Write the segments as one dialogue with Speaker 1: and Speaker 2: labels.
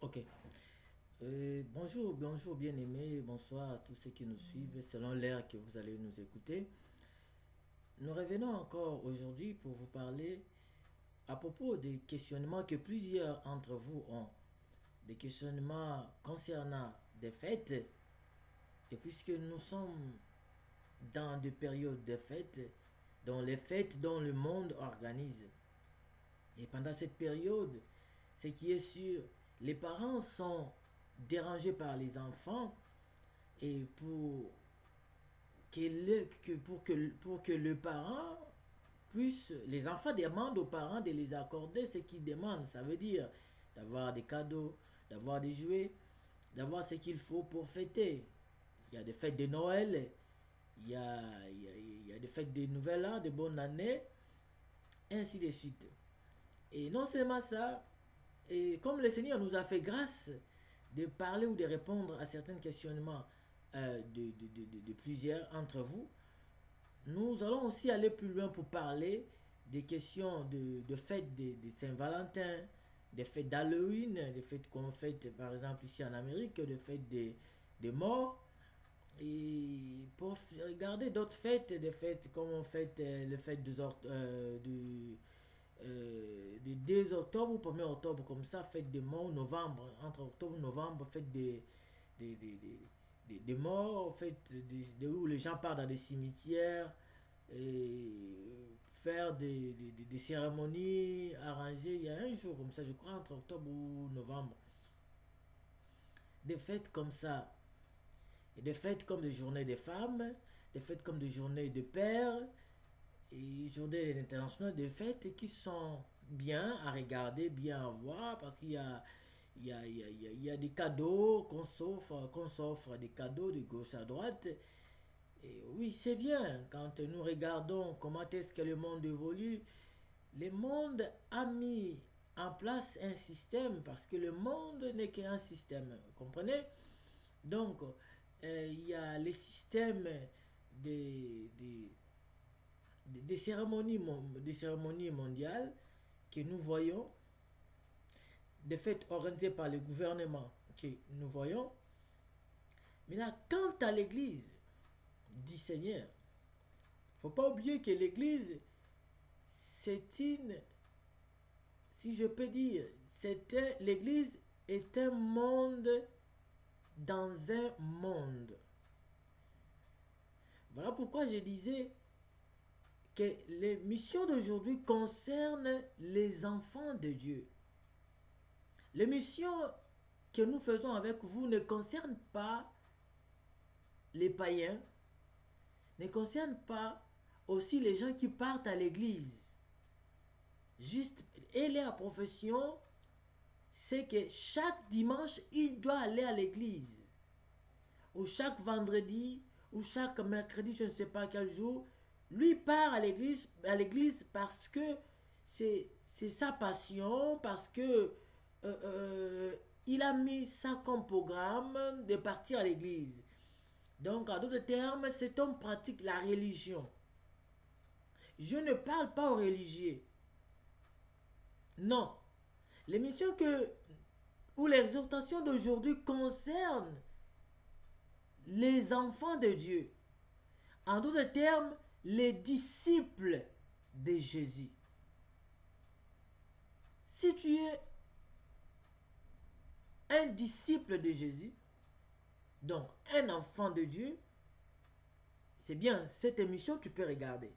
Speaker 1: Ok. Bonjour bien-aimés, bonsoir à tous ceux qui nous suivent selon l'heure que vous allez nous écouter. Nous revenons encore aujourd'hui pour vous parler à propos des questionnements que plusieurs d'entre vous ont. Des questionnements concernant des fêtes. Et puisque nous sommes dans des périodes de fêtes, dans les fêtes dont le monde organise. Et pendant cette période, ce qui est sûr, les parents sont dérangés par les enfants et pour que le parent puisse, les enfants demandent aux parents de les accorder ce qu'ils demandent. Ça veut dire d'avoir des cadeaux, d'avoir des jouets, d'avoir ce qu'il faut pour fêter. Il y a des fêtes de Noël, il y a des fêtes de Nouvel An, de Bonne Année, ainsi de suite. Et non seulement ça, et comme le Seigneur nous a fait grâce de parler ou de répondre à certains questionnements de plusieurs d'entre vous, nous allons aussi aller plus loin pour parler des questions de fêtes de Saint-Valentin, des fêtes d'Halloween, des fêtes qu'on fête par exemple ici en Amérique, des fêtes des morts. Et pour regarder d'autres fêtes, des fêtes comme on fête les fêtes du 2 octobre ou 1er octobre, comme ça, fête des morts, novembre, entre octobre et novembre, fête des, des, des morts, fête où les gens partent dans des cimetières et faire des cérémonies arrangées. Il y a un jour comme ça, je crois, entre octobre ou novembre. Des fêtes comme ça. Et des fêtes comme des journées des femmes, des fêtes comme des journées de pères, et journées internationales de fêtes qui sont bien à regarder, bien à voir, parce qu'il y a, il y a des cadeaux qu'on s'offre des cadeaux de gauche à droite. Et oui, c'est bien, quand nous regardons comment est-ce que le monde évolue, le monde a mis en place un système, parce que le monde n'est qu'un système, vous comprenez? Donc, il y a les systèmes des, des, des cérémonies mondiales que nous voyons, des fêtes organisées par le gouvernement que nous voyons. Mais là, quant à l'Église, dit Seigneur, il ne faut pas oublier que l'Église, c'est une, si je peux dire, l'Église est un monde dans un monde. Voilà pourquoi je disais que les missions d'aujourd'hui concernent les enfants de Dieu. Les missions que nous faisons avec vous ne concernent pas les païens, ne concernent pas aussi les gens qui partent à l'église. Juste, et la profession, c'est que chaque dimanche, il doit aller à l'église. Ou chaque vendredi, ou chaque mercredi, je ne sais pas quel jour, lui part à l'église parce que c'est sa passion, parce que il a mis ça comme programme de partir à l'église. Donc, en d'autres termes, cet homme pratique la religion. Je ne parle pas aux religieux. Non. L'émission ou l'exhortation d'aujourd'hui concerne les enfants de Dieu. En d'autres termes, les disciples de Jésus. Si tu es un disciple de Jésus, donc un enfant de Dieu, c'est bien, cette émission, tu peux regarder.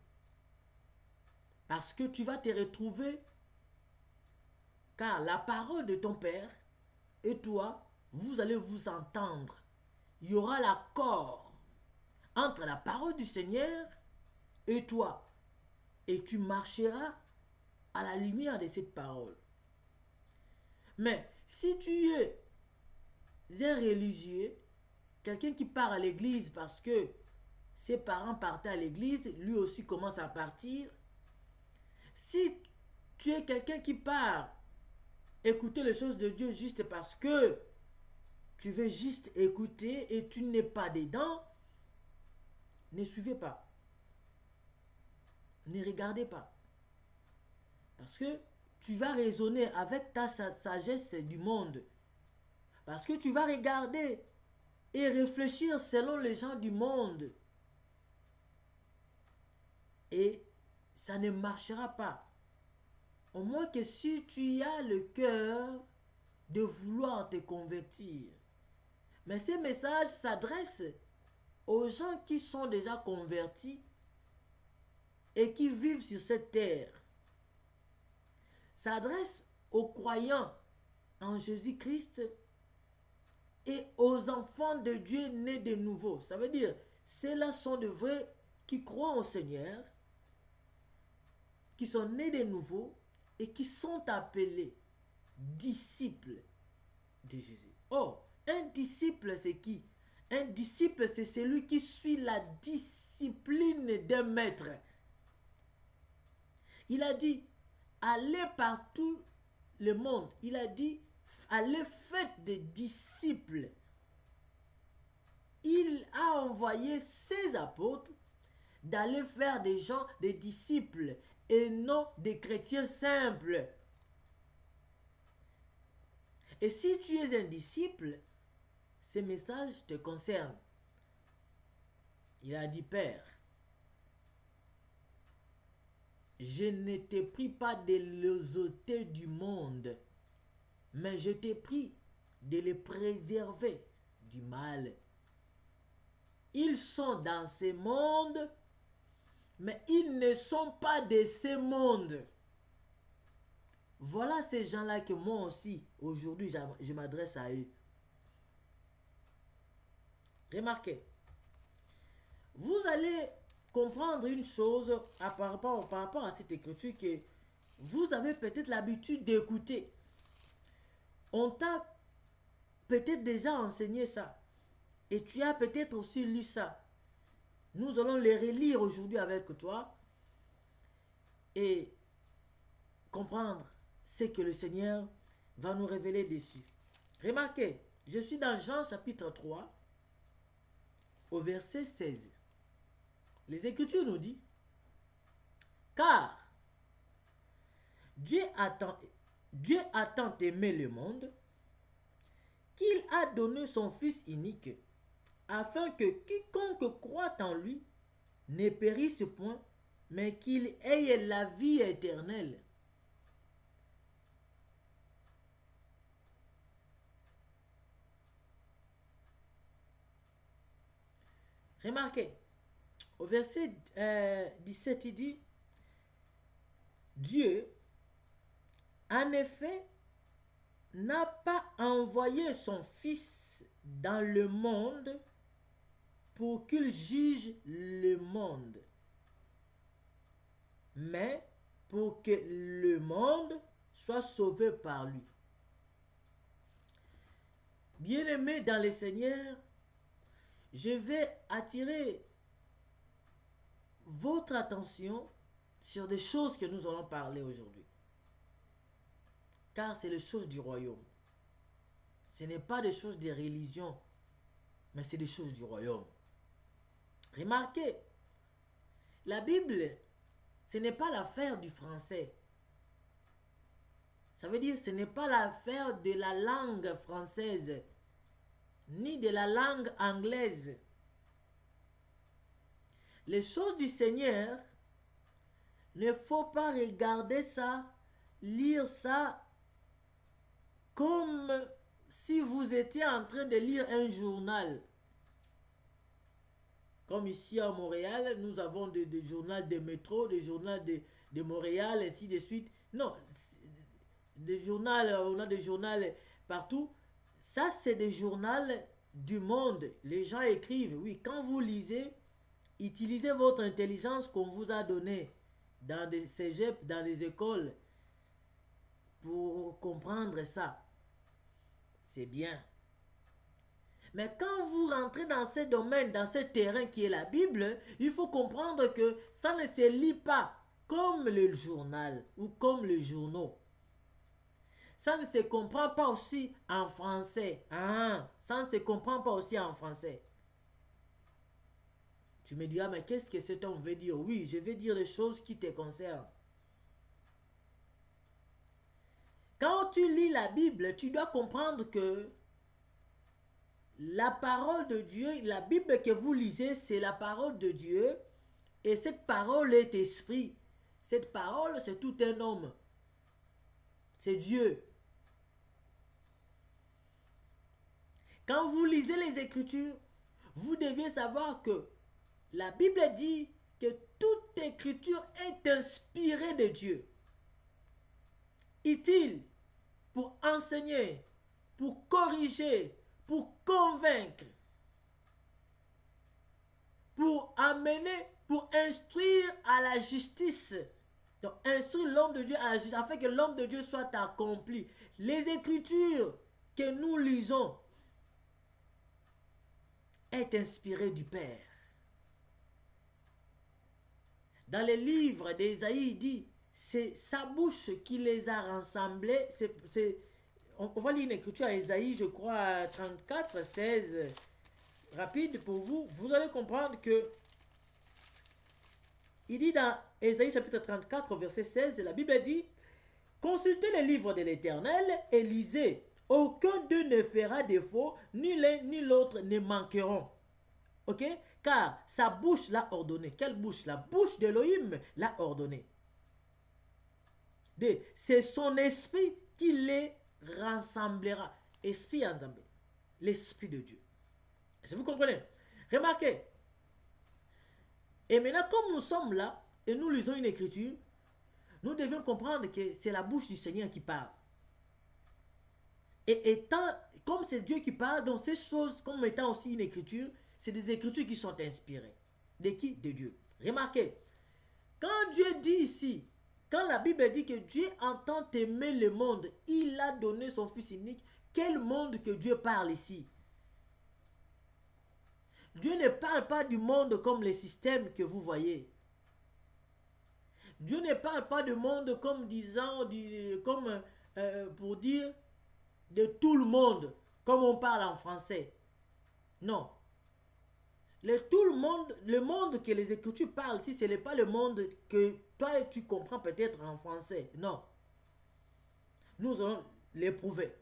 Speaker 1: Parce que tu vas te retrouver, car la parole de ton Père et toi, vous allez vous entendre. Il y aura l'accord entre la parole du Seigneur et toi. Et tu marcheras à la lumière de cette parole. Mais si tu es un religieux, quelqu'un qui part à l'église parce que ses parents partaient à l'église, lui aussi commence à partir. Si tu es quelqu'un qui part écouter les choses de Dieu juste parce que tu veux juste écouter et tu n'es pas dedans, ne suivez pas. Ne regardez pas. Parce que tu vas raisonner avec ta sagesse du monde. Parce que tu vas regarder et réfléchir selon les gens du monde. Et ça ne marchera pas. Au moins que si tu as le cœur de vouloir te convertir. Mais ces messages s'adressent aux gens qui sont déjà convertis et qui vivent sur cette terre. S'adresse aux croyants en Jésus-Christ et aux enfants de Dieu nés de nouveau. Ça veut dire, ceux-là sont de vrais qui croient au Seigneur, qui sont nés de nouveau et qui sont appelés disciples de Jésus. Oh, un disciple, c'est qui? Un disciple, c'est celui qui suit la discipline d'un maître. Il a dit, allez partout le monde. Il a dit, allez faites des disciples. Il a envoyé ses apôtres d'aller faire des gens, des disciples, et non des chrétiens simples. Et si tu es un disciple, ces messages te concernent. Il a dit, Père, je ne t'ai pris pas de les ôter du monde, mais je t'ai pris de les préserver du mal. Ils sont dans ce monde, mais ils ne sont pas de ce monde. Voilà ces gens-là que moi aussi, aujourd'hui, je m'adresse à eux. Remarquez, vous allez comprendre une chose par rapport à cette écriture que vous avez peut-être l'habitude d'écouter. On t'a peut-être déjà enseigné ça. Et tu as peut-être aussi lu ça. Nous allons les relire aujourd'hui avec toi et comprendre ce que le Seigneur va nous révéler dessus. Remarquez, je suis dans Jean chapitre 3 au verset 16. Les Écritures nous disent, car Dieu a tant aimé le monde qu'il a donné son Fils unique, afin que quiconque croit en lui ne périsse point, mais qu'il ait la vie éternelle. Remarquez, au verset 17, il dit, Dieu, en effet, n'a pas envoyé son Fils dans le monde pour qu'il juge le monde, mais pour que le monde soit sauvé par lui. Bien-aimés dans le Seigneur, je vais attirer votre attention sur des choses que nous allons parler aujourd'hui. Car c'est les choses du royaume. Ce n'est pas des choses des religions, mais c'est des choses du royaume. Remarquez, la Bible, ce n'est pas l'affaire du français. Ça veut dire, ce n'est pas l'affaire de la langue française, ni de la langue anglaise. Les choses du Seigneur, il ne faut pas regarder ça, lire ça, comme si vous étiez en train de lire un journal. Comme ici à Montréal, nous avons des journaux de métro, des journaux de Montréal, ainsi de suite. Non, des journaux, on a des journaux partout. Ça, c'est des journaux du monde. Les gens écrivent. Oui, quand vous lisez, utilisez votre intelligence qu'on vous a donnée dans des cégeps, dans les écoles, pour comprendre ça. C'est bien. Mais quand vous rentrez dans ce domaine, dans ce terrain qui est la Bible, il faut comprendre que ça ne se lit pas comme le journal ou comme les journaux. Ça ne se comprend pas aussi en français. Ça ne se comprend pas aussi en français. Tu me diras, mais qu'est-ce que cet homme veut dire? Oui, je vais dire les choses qui te concernent. Quand tu lis la Bible, tu dois comprendre que la parole de Dieu, la Bible que vous lisez, c'est la parole de Dieu. Et cette parole est esprit. Cette parole, c'est tout un homme. C'est Dieu. Quand vous lisez les Écritures, vous devez savoir que la Bible dit que toute Écriture est inspirée de Dieu. Utile pour enseigner, pour corriger, pour convaincre, pour amener, pour instruire à la justice. Donc, instruire l'homme de Dieu à la justice, afin que l'homme de Dieu soit accompli. Les Écritures que nous lisons est inspirée du Père. Dans les livres d'Ésaïe, il dit, c'est sa bouche qui les a rassemblés. On va lire une écriture à Ésaïe, je crois, 34, 16. Rapide pour vous. Vous allez comprendre que il dit dans Ésaïe chapitre 34, verset 16, la Bible dit, consultez les livres de l'Éternel et lisez. Aucun d'eux ne fera défaut, ni l'un ni l'autre ne manqueront. Ok? Car sa bouche l'a ordonné. Quelle bouche? La bouche d'Élohim l'a ordonné. C'est son esprit qui les rassemblera. Esprit ensemble. L'esprit de Dieu. Est-ce que vous comprenez? Remarquez. Et maintenant, comme nous sommes là, et nous lisons une écriture, nous devons comprendre que c'est la bouche du Seigneur qui parle. Et étant, comme c'est Dieu qui parle, donc ces choses, comme étant aussi une écriture, c'est des écritures qui sont inspirées. De qui? De Dieu. Remarquez, quand Dieu dit ici, quand la Bible dit que Dieu entend aimer le monde, il a donné son Fils unique, quel monde que Dieu parle ici? Dieu ne parle pas du monde comme les systèmes que vous voyez. Dieu ne parle pas du monde comme disant, pour dire de tout le monde, comme on parle en français. Non. Tout le monde que les Écritures parlent ici, ce n'est pas le monde que toi tu comprends peut-être en français. Non. Nous allons l'éprouver.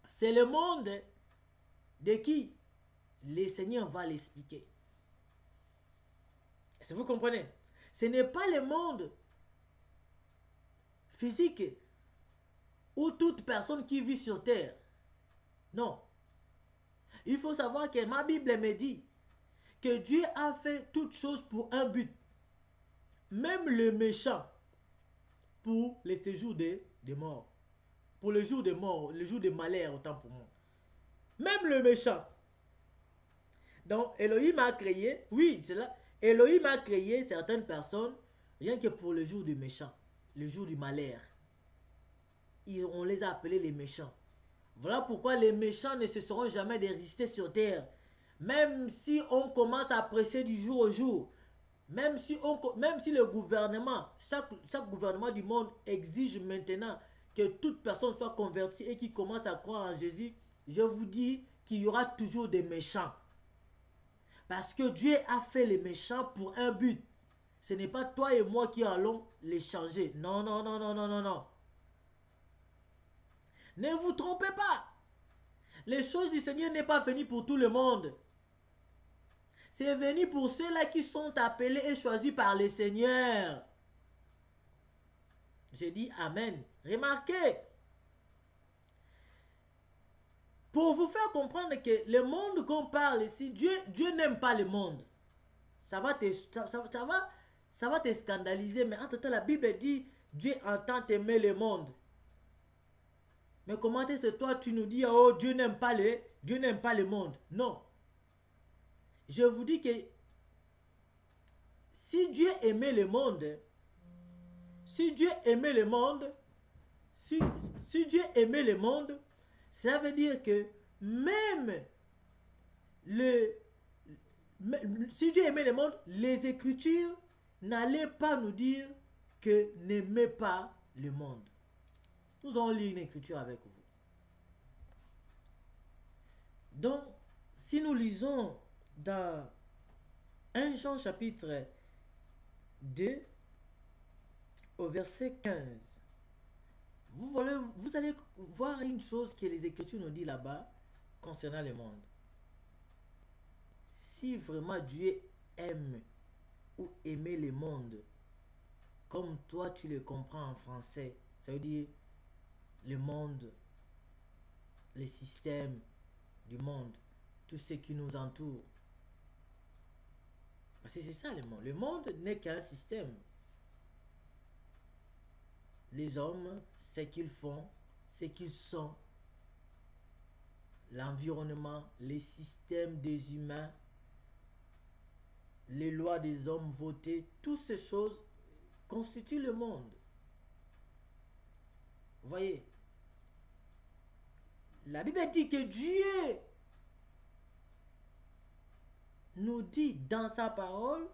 Speaker 1: C'est le monde de qui le Seigneur va l'expliquer. Est-ce que vous comprenez? Ce n'est pas le monde physique ou toute personne qui vit sur terre. Non. Il faut savoir que ma Bible me dit que Dieu a fait toutes choses pour un but. Même le méchant pour les séjours des morts. Pour le jour de mort, le jour de malheur, autant pour moi. Même le méchant. Donc, Elohim a créé, oui, c'est là. Elohim a créé certaines personnes, rien que pour le jour du méchant, le jour du malheur. On les a appelés les méchants. Voilà pourquoi les méchants ne cesseront jamais de résister sur terre. Même si on commence à presser du jour au jour, même si le gouvernement, chaque gouvernement du monde exige maintenant que toute personne soit convertie et qui commence à croire en Jésus, je vous dis qu'il y aura toujours des méchants. Parce que Dieu a fait les méchants pour un but. Ce n'est pas toi et moi qui allons les changer. Non, non, non, non, non, non, non. Ne vous trompez pas. Les choses du Seigneur n'est pas venu pour tout le monde. C'est venu pour ceux-là qui sont appelés et choisis par le Seigneur. Je dis Amen. Remarquez. Pour vous faire comprendre que le monde qu'on parle ici, Dieu n'aime pas le monde. Ça va te scandaliser, mais entre temps, la Bible dit Dieu entend aimer le monde. Mais comment est-ce que toi tu nous dis oh Dieu n'aime pas le monde? Non. Je vous dis que si Dieu aimait le monde, si Dieu aimait le monde, cela veut dire que même si Dieu aimait le monde, les Écritures n'allaient pas nous dire que n'aimez pas le monde. Nous allons lire une écriture avec vous. Donc, si nous lisons dans 1 Jean chapitre 2 au verset 15, vous allez voir une chose que les Écritures nous disent là-bas. concernant le monde. Si vraiment Dieu aime ou aimer le monde, comme toi tu le comprends en français, ça veut dire le monde, les systèmes du monde, tout ce qui nous entoure. Parce que c'est ça le monde. Le monde n'est qu'un système. Les hommes, ce qu'ils font, ce qu'ils sont, l'environnement, les systèmes des humains, les lois des hommes votées, toutes ces choses constituent le monde. Vous voyez, la Bible dit que Dieu nous dit dans sa parole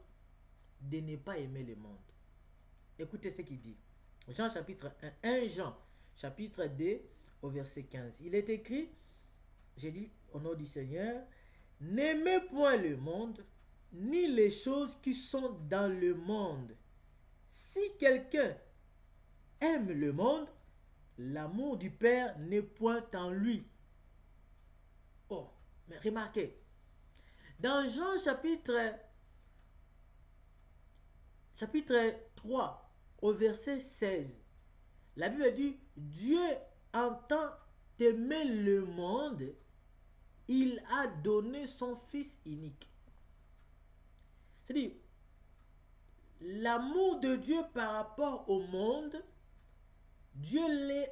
Speaker 1: de ne pas aimer le monde. Écoutez ce qu'il dit. Jean chapitre 1 Jean chapitre 2 au verset 15. Il est écrit, j'ai dit au nom du Seigneur, n'aimez point le monde, ni les choses qui sont dans le monde. Si quelqu'un aime le monde, l'amour du Père n'est point en lui. Oh, mais remarquez, dans Jean chapitre 3, au verset 16, la Bible dit, Dieu entend aimer le monde, il a donné son Fils unique. C'est-à-dire, l'amour de Dieu par rapport au monde, Dieu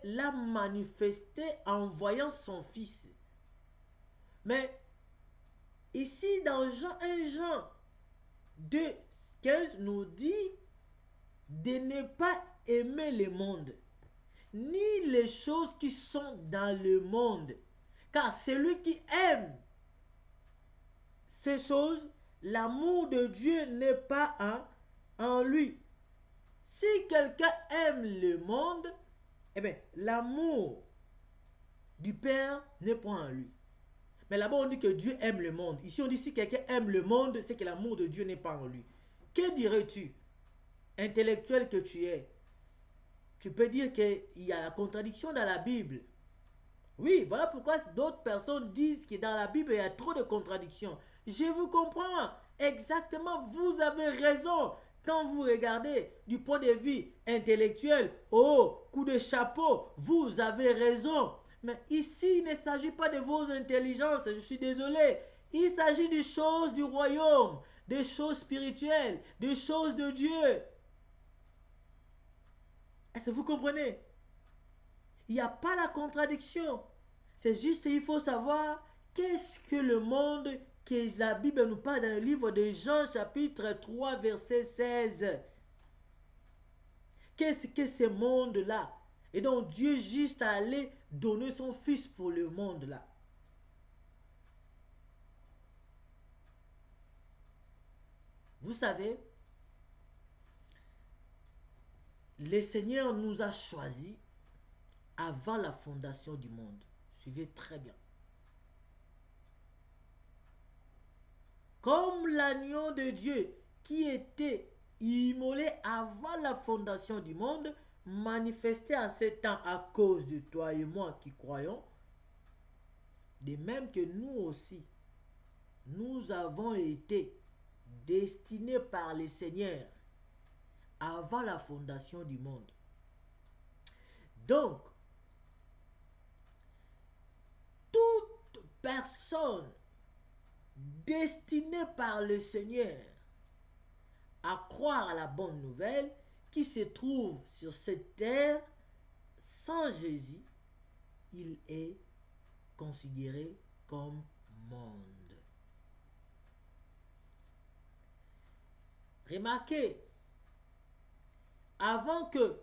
Speaker 1: l'a manifesté en envoyant son Fils. Mais ici, dans Jean 1 Jean 2, 15, nous dit de ne pas aimer le monde, ni les choses qui sont dans le monde. Car celui qui aime ces choses, l'amour de Dieu n'est pas en lui. Si quelqu'un aime le monde, eh bien, l'amour du Père n'est pas en lui. Mais là-bas, on dit que Dieu aime le monde. Ici, on dit si quelqu'un aime le monde, c'est que l'amour de Dieu n'est pas en lui. Que dirais-tu, intellectuel que tu es? Tu peux dire qu'il y a la contradiction dans la Bible. Oui, voilà pourquoi d'autres personnes disent que dans la Bible, il y a trop de contradictions. Je vous comprends. Exactement, vous avez raison. Quand vous regardez du point de vue intellectuel, oh, coup de chapeau, vous avez raison. Mais ici, il ne s'agit pas de vos intelligences, je suis désolé. Il s'agit des choses du royaume, des choses spirituelles, des choses de Dieu. Est-ce que vous comprenez? Il n'y a pas la contradiction. C'est juste qu'il faut savoir qu'est-ce que le monde que la Bible nous parle dans le livre de Jean chapitre 3 verset 16. Qu'est-ce que ce monde-là? Et donc Dieu juste allé donner son Fils pour le monde-là. Vous savez, le Seigneur nous a choisis avant la fondation du monde. Suivez très bien. Comme l'agneau de Dieu qui était immolé avant la fondation du monde, manifesté en ce temps à cause de toi et moi qui croyons, de même que nous aussi, nous avons été destinés par le Seigneur avant la fondation du monde. Donc, toute personne destinée par le Seigneur à croire à la bonne nouvelle qui se trouve sur cette terre, sans Jésus, il est considéré comme monde. Remarquez, avant que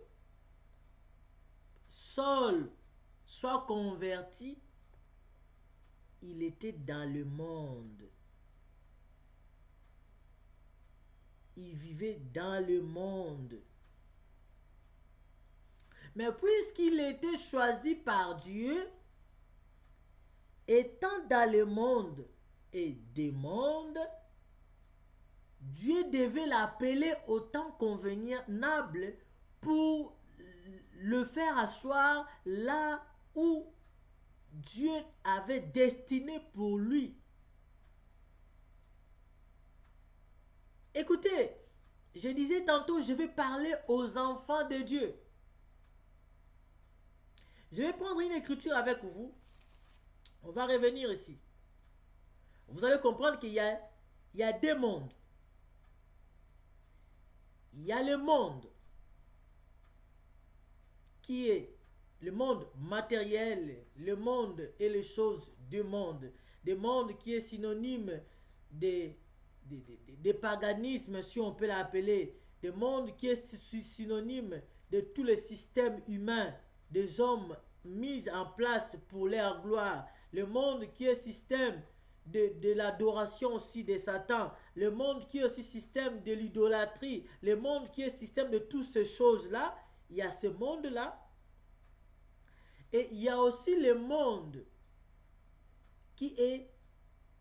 Speaker 1: Saul soit converti, il était dans le monde. Il vivait dans le monde. Mais puisqu'il était choisi par Dieu, étant dans le monde et des mondes, Dieu devait l'appeler au temps convenable pour le faire asseoir là où Dieu avait destiné pour lui. Écoutez, je disais tantôt, je vais parler aux enfants de Dieu. Je vais prendre une écriture avec vous. On va revenir ici. Vous allez comprendre qu'il y a deux mondes. Il y a le monde qui est le monde matériel, le monde et les choses du monde. Le monde qui est synonyme de paganisme, si on peut l'appeler. Le monde qui est synonyme de tous les systèmes humains, des hommes mis en place pour leur gloire. Le monde qui est système de l'adoration aussi de Satan. Le monde qui est aussi système de l'idolâtrie. Le monde qui est système de toutes ces choses-là. Il y a ce monde-là. Et il y a aussi le monde qui est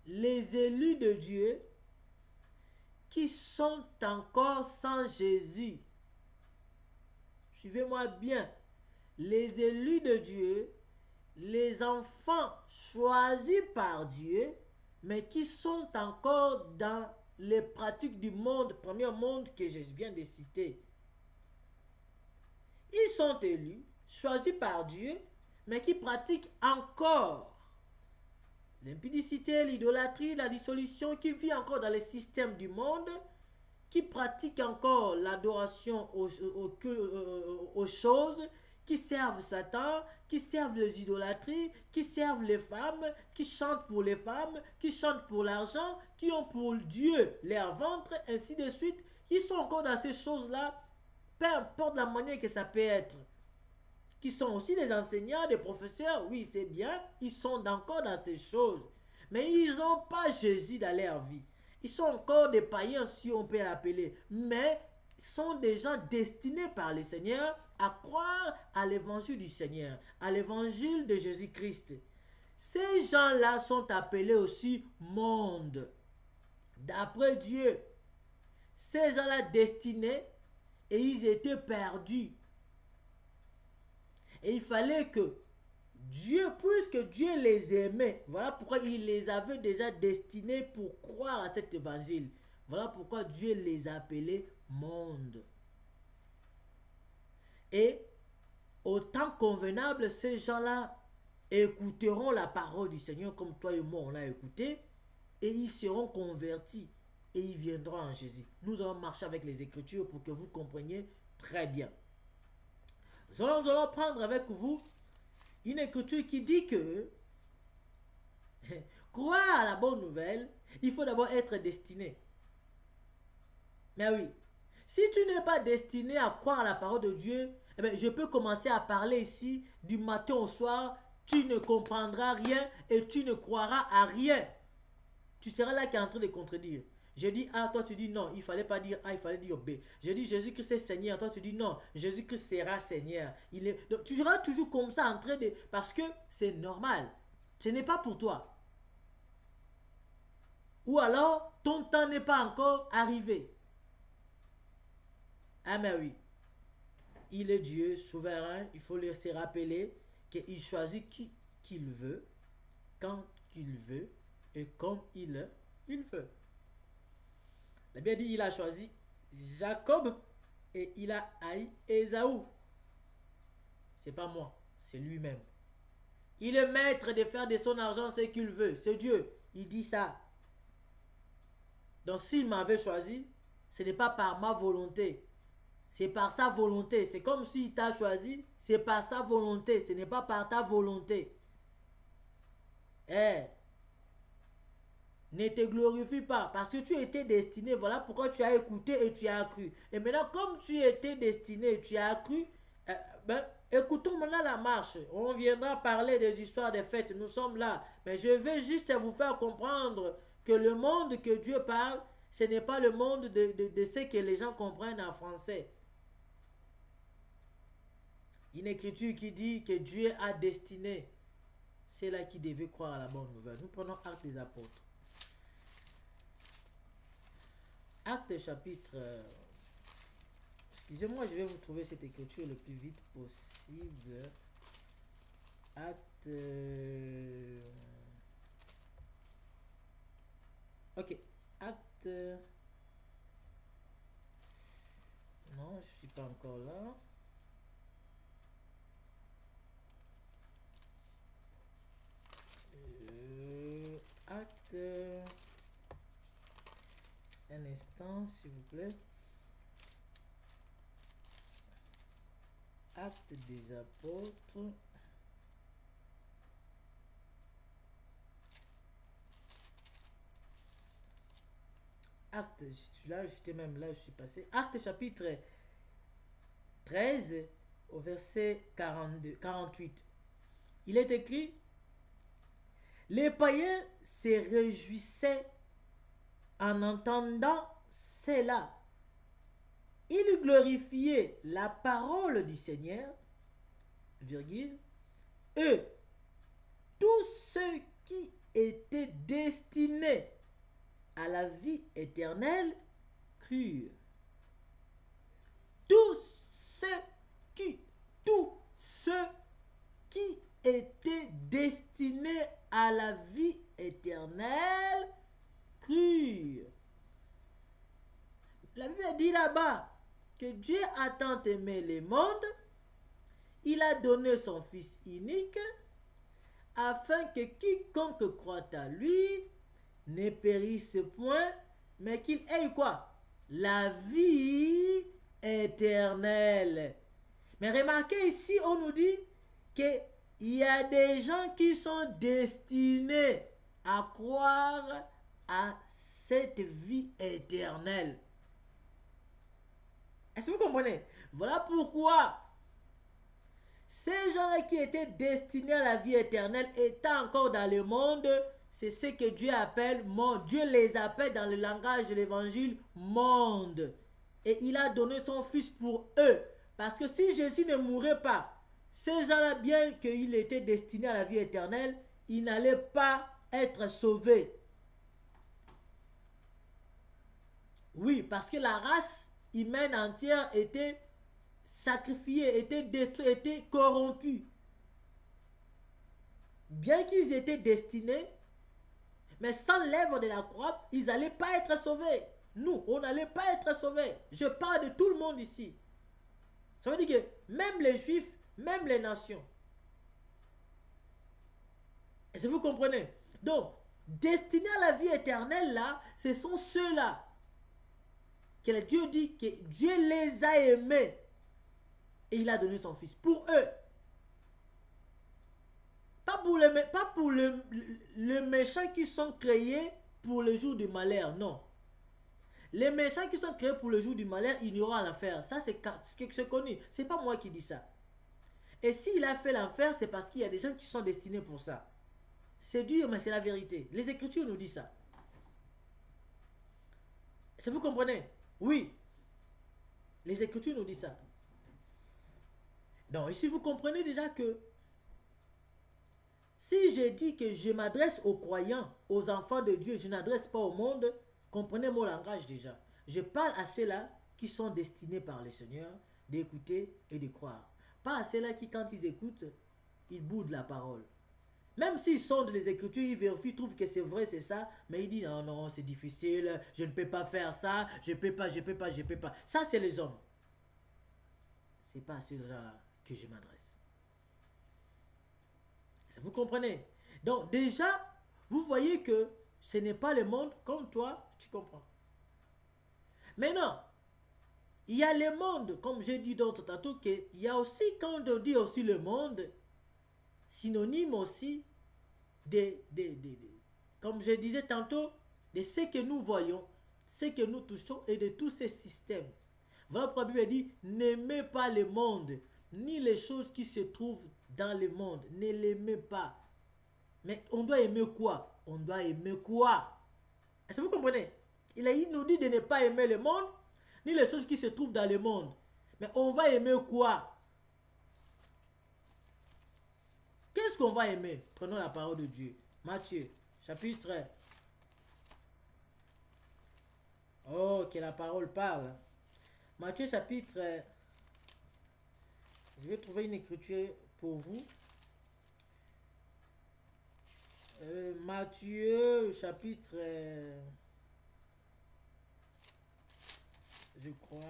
Speaker 1: les élus de Dieu qui sont encore sans Jésus. Suivez-moi bien. Les élus de Dieu, les enfants choisis par Dieu, mais qui sont encore dans les pratiques du monde, premier monde que je viens de citer. Ils sont élus, choisis par Dieu, mais qui pratiquent encore l'impudicité, l'idolâtrie, la dissolution, qui vit encore dans les systèmes du monde, qui pratiquent encore l'adoration aux choses, qui servent Satan, qui servent les idolâtries, qui servent les femmes, qui chantent pour les femmes, qui chantent pour l'argent, qui ont pour Dieu leur ventre, ainsi de suite. Ils sont encore dans ces choses-là, peu importe la manière que ça peut être. Qui sont aussi des enseignants, des professeurs, oui, c'est bien, ils sont encore dans ces choses. Mais ils n'ont pas Jésus dans leur vie. Ils sont encore des païens, si on peut l'appeler. Mais sont des gens destinés par le Seigneur à croire à l'évangile du Seigneur, à l'évangile de Jésus-Christ. Ces gens-là sont appelés aussi monde. D'après Dieu, ces gens-là destinés, et ils étaient perdus. Et il fallait que Dieu, puisque Dieu les aimait, voilà pourquoi il les avait déjà destinés pour croire à cet évangile. Voilà pourquoi Dieu les appelait monde. Et au temps convenable, ces gens-là écouteront la parole du Seigneur comme toi et moi on l'a écouté, et ils seront convertis et ils viendront en Jésus. Nous allons marcher avec les Écritures pour que vous compreniez très bien. Nous allons prendre avec vous une écriture qui dit que croire à la bonne nouvelle, il faut d'abord être destiné. Mais oui, si tu n'es pas destiné à croire à la parole de Dieu, eh bien, je peux commencer à parler ici du matin au soir, tu ne comprendras rien et tu ne croiras à rien. Tu seras là qui est en train de contredire. Je dis A, toi tu dis non, il fallait pas dire A, il fallait dire B. Je dis Jésus-Christ est Seigneur, toi tu dis non, Jésus-Christ sera Seigneur. Donc, tu seras toujours comme ça en train de... Parce que c'est normal. Ce n'est pas pour toi. Ou alors, ton temps n'est pas encore arrivé. Ah mais oui. Il est Dieu souverain, il faut se rappeler qu'il choisit qui qu'il veut, quand il veut et comme il veut. La Bible dit il a choisi Jacob et il a haï Ésaü. C'est pas moi, c'est lui-même. Il est maître de faire de son argent ce qu'il veut. C'est Dieu. Il dit ça. Donc s'il m'avait choisi, ce n'est pas par ma volonté. C'est par sa volonté. C'est comme s'il t'a choisi, c'est par sa volonté. Ce n'est pas par ta volonté. Ne te glorifie pas parce que tu étais destiné. Voilà pourquoi tu as écouté et tu as cru. Et maintenant, comme tu étais destiné et tu as cru, écoutons maintenant la marche. On viendra parler des histoires des fêtes. Nous sommes là. Mais je vais juste vous faire comprendre que le monde que Dieu parle, ce n'est pas le monde de ce que les gens comprennent en français. Une écriture qui dit que Dieu a destiné ceux-là qui devaient croire à la bonne nouvelle. Nous prenons Actes des Apôtres. Actes chapitre... excusez-moi, je vais vous trouver cette écriture le plus vite possible. Actes Ok, acte... Non, je suis pas encore là. Acte... Un instant, s'il vous plaît. Acte des apôtres. Acte, là, j'étais même là, je suis passé. Acte chapitre 13 au verset 48. Il est écrit: les païens se réjouissaient en entendant cela. Ils glorifiaient la parole du Seigneur, virgule, eux, tous ceux qui étaient destinés à la vie éternelle crurent. Tous ceux qui étaient destinés à la vie éternelle crurent. La Bible dit là-bas que Dieu a tant aimé le monde, il a donné son Fils unique, afin que quiconque croit à lui ne périsse point, mais qu'il ait quoi? La vie éternelle. Mais remarquez ici, on nous dit qu'il y a des gens qui sont destinés à croire à cette vie éternelle. Est-ce que vous comprenez? Voilà pourquoi ces gens qui étaient destinés à la vie éternelle, étant encore dans le monde, c'est ce que Dieu appelle monde. Dieu les appelle dans le langage de l'évangile monde. Et il a donné son Fils pour eux. Parce que si Jésus ne mourait pas, ces gens-là, bien qu'ils étaient destinés à la vie éternelle, ils n'allaient pas être sauvés. Oui, parce que la race humaine entière était sacrifiée, était détruite, était corrompue. Bien qu'ils étaient destinés, mais sans l'œuvre de la croix, ils n'allaient pas être sauvés. Nous, on n'allait pas être sauvés. Je parle de tout le monde ici. Ça veut dire que même les Juifs, même les nations. Est-ce que vous comprenez? Donc, destinés à la vie éternelle, là, ce sont ceux-là que Dieu dit que Dieu les a aimés et il a donné son Fils pour eux. Pas pour les méchants qui sont créés pour le jour du malheur, non. Les méchants qui sont créés pour le jour du malheur, ils n'auront à l'enfer. Ça, c'est connu. C'est pas moi qui dis ça. Et s'il a fait l'enfer, c'est parce qu'il y a des gens qui sont destinés pour ça. C'est dur, mais c'est la vérité. Les Écritures nous disent ça. Est-ce que vous comprenez? Oui. Les Écritures nous disent ça. Donc, ici, vous comprenez déjà que si je dis que je m'adresse aux croyants, aux enfants de Dieu, je n'adresse pas au monde, comprenez mon langage déjà. Je parle à ceux-là qui sont destinés par le Seigneur d'écouter et de croire. Pas à ceux-là qui, quand ils écoutent, ils boudent la parole. Même s'ils sont dans les Écritures, ils vérifient, ils trouvent que c'est vrai, c'est ça, mais ils disent non, non, c'est difficile, je ne peux pas faire ça, je peux pas. Ça, c'est les hommes. C'est pas à ceux gens-là que je m'adresse. Vous comprenez? Donc déjà, vous voyez que ce n'est pas le monde comme toi, tu comprends. Maintenant, il y a le monde, comme j'ai dit d'autres tantôt, qu'il y a aussi, quand on dit aussi le monde, synonyme aussi comme je disais tantôt, de ce que nous voyons, ce que nous touchons et de tous ces systèmes. Voilà pourquoi la Bible dit, n'aimez pas le monde, ni les choses qui se trouvent dans le monde. Ne l'aimez pas. Mais on doit aimer quoi? On doit aimer quoi? Est-ce que vous comprenez? Il nous dit de ne pas aimer le monde, ni les choses qui se trouvent dans le monde. Mais on va aimer quoi? Qu'est-ce qu'on va aimer? Prenons la parole de Dieu. Matthieu, chapitre. Oh, que la parole parle. Matthieu, chapitre. Je vais trouver une écriture pour vous. Matthieu, chapitre, je crois,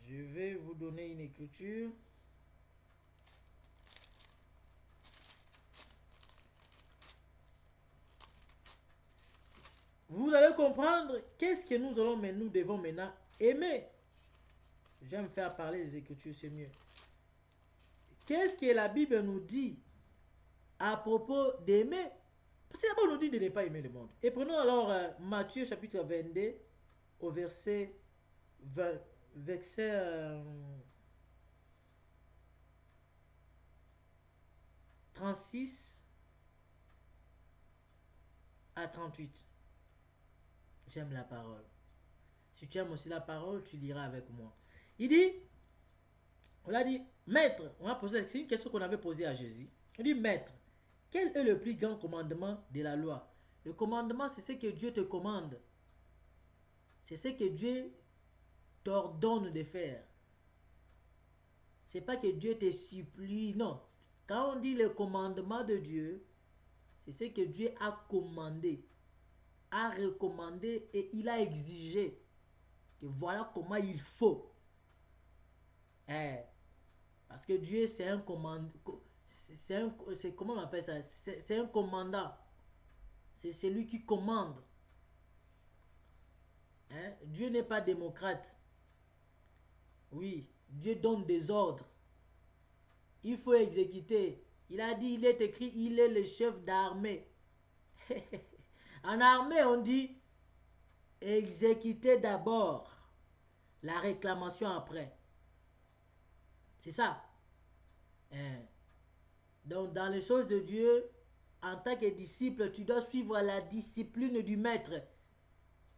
Speaker 1: je vais vous donner une écriture. Vous allez comprendre qu'est-ce que nous devons maintenant aimer. J'aime faire parler des Écritures, c'est mieux. Qu'est-ce que la Bible nous dit à propos d'aimer? Parce que d'abord, on nous dit de ne pas aimer le monde. Et prenons alors Matthieu chapitre 22 au verset 36 à 38. J'aime la parole. Si tu aimes aussi la parole, tu liras avec moi. Il dit, on a dit, maître, on a posé, c'est une question qu'on avait posée à Jésus. On dit, maître, quel est le plus grand commandement de la loi? Le commandement, c'est ce que Dieu te commande. C'est ce que Dieu t'ordonne de faire. C'est pas que Dieu te supplie, non. Quand on dit le commandement de Dieu, c'est ce que Dieu a commandé, a recommandé et il a exigé. Et voilà comment il faut. Parce que Dieu, c'est un commandant. C'est comment on appelle ça? C'est un commandant. C'est celui qui commande. Dieu n'est pas démocrate. Oui, Dieu donne des ordres. Il faut exécuter. Il a dit, il est écrit, il est le chef d'armée. En armée, on dit, exécuter d'abord, la réclamation après. C'est ça. Donc, dans les choses de Dieu, en tant que disciple, tu dois suivre la discipline du maître.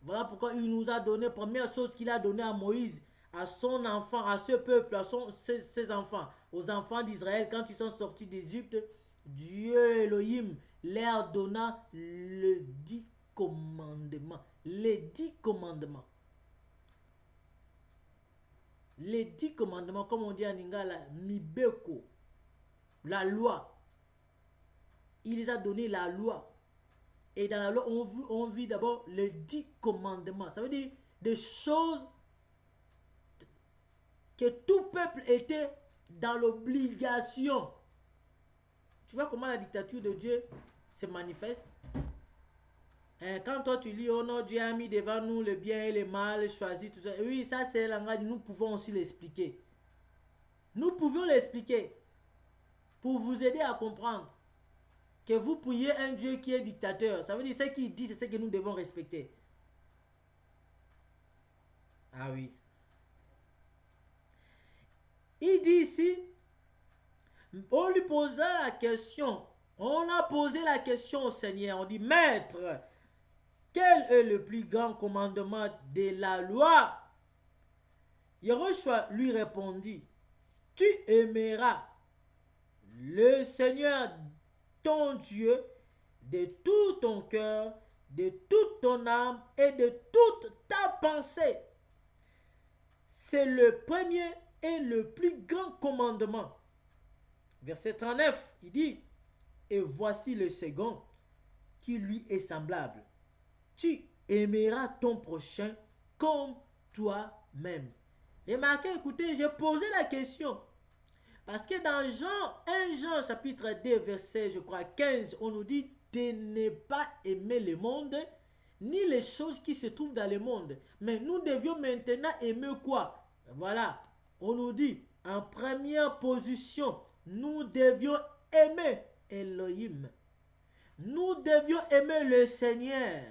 Speaker 1: Voilà pourquoi il nous a donné, première chose qu'il a donné à Moïse, à son enfant, à ce peuple, à ses enfants, aux enfants d'Israël, quand ils sont sortis d'Égypte, Dieu Elohim leur donna les 10 commandements. Les 10 commandements. Les 10 commandements, comme on dit en Lingala, Mibeko, la loi. Il les a donné la loi. Et dans la loi, on vit d'abord les 10 commandements. Ça veut dire des choses que tout peuple était dans l'obligation. Tu vois comment la dictature de Dieu se manifeste? Quand toi tu lis, oh non, Dieu a mis devant nous le bien et le mal, choisi tout ça. Oui, ça c'est le langage, nous pouvons aussi l'expliquer. Nous pouvons l'expliquer pour vous aider à comprendre que vous priez un Dieu qui est dictateur. Ça veut dire ce qu'il dit, c'est ce que nous devons respecter. Ah oui. Il dit ici, on lui posa la question. On a posé la question au Seigneur. On dit, Maître, quel est le plus grand commandement de la loi? Yehoshua lui répondit, tu aimeras le Seigneur ton Dieu de tout ton cœur, de toute ton âme et de toute ta pensée. C'est le premier et le plus grand commandement. Verset 39, il dit, et voici le second qui lui est semblable. Tu aimeras ton prochain comme toi-même. Remarquez, écoutez, j'ai posé la question. Parce que dans 1 Jean chapitre 2 verset je crois 15, on nous dit de ne pas aimer le monde, ni les choses qui se trouvent dans le monde. Mais nous devions maintenant aimer quoi? Voilà, on nous dit en première position, nous devions aimer Elohim. Nous devions aimer le Seigneur,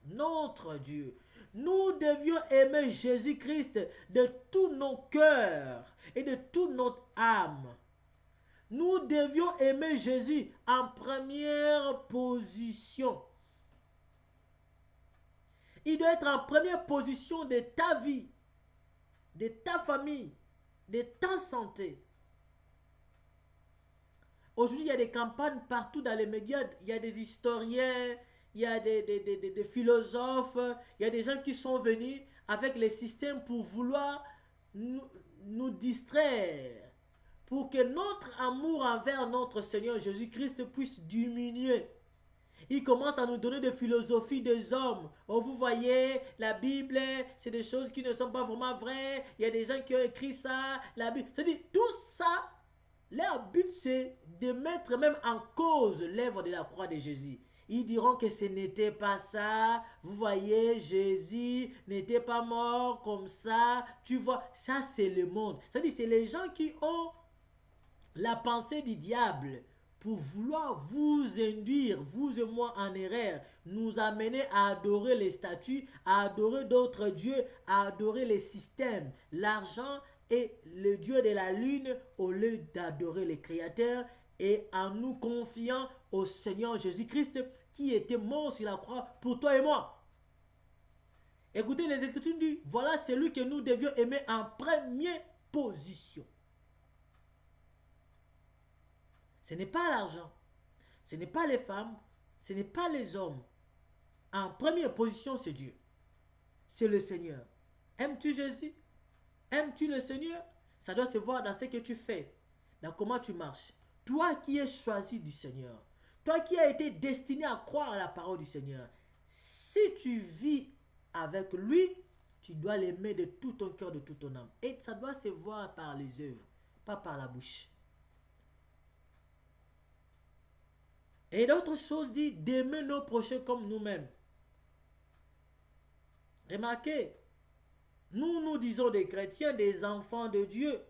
Speaker 1: notre Dieu. Nous devions aimer Jésus-Christ de tous nos cœurs et de toute notre âme. Nous devions aimer Jésus en première position. Il doit être en première position de ta vie, de ta famille, de ta santé. Aujourd'hui, il y a des campagnes partout dans les médias. Il y a des historiens, il y a des philosophes, il y a des gens qui sont venus avec les systèmes pour vouloir nous distraire, pour que notre amour envers notre Seigneur Jésus-Christ puisse diminuer. Il commence à nous donner des philosophies des hommes. Oh, vous voyez, la Bible, c'est des choses qui ne sont pas vraiment vraies. Il y a des gens qui ont écrit ça. La Bible, c'est-à-dire, tout ça, leur but, c'est de mettre même en cause l'œuvre de la croix de Jésus. Ils diront que ce n'était pas ça. Vous voyez, Jésus n'était pas mort comme ça. Tu vois, ça, c'est le monde. C'est-à-dire, c'est les gens qui ont la pensée du diable pour vouloir vous induire, vous et moi, en erreur, nous amener à adorer les statues, à adorer d'autres dieux, à adorer les systèmes, l'argent et le dieu de la lune, au lieu d'adorer les créateurs et en nous confiant au Seigneur Jésus-Christ qui était mort sur la croix pour toi et moi. Écoutez, les Écritures disent, voilà celui que nous devions aimer en première position. Ce n'est pas l'argent, ce n'est pas les femmes, ce n'est pas les hommes. En première position, c'est Dieu. C'est le Seigneur. Aimes-tu Jésus? Aimes-tu le Seigneur? Ça doit se voir dans ce que tu fais, dans comment tu marches. Toi qui es choisi du Seigneur, toi qui as été destiné à croire à la parole du Seigneur, si tu vis avec lui, tu dois l'aimer de tout ton cœur, de toute ton âme. Et ça doit se voir par les œuvres, pas par la bouche. Et d'autres choses dit d'aimer nos prochains comme nous-mêmes. Remarquez, nous disons des chrétiens, des enfants de Dieu,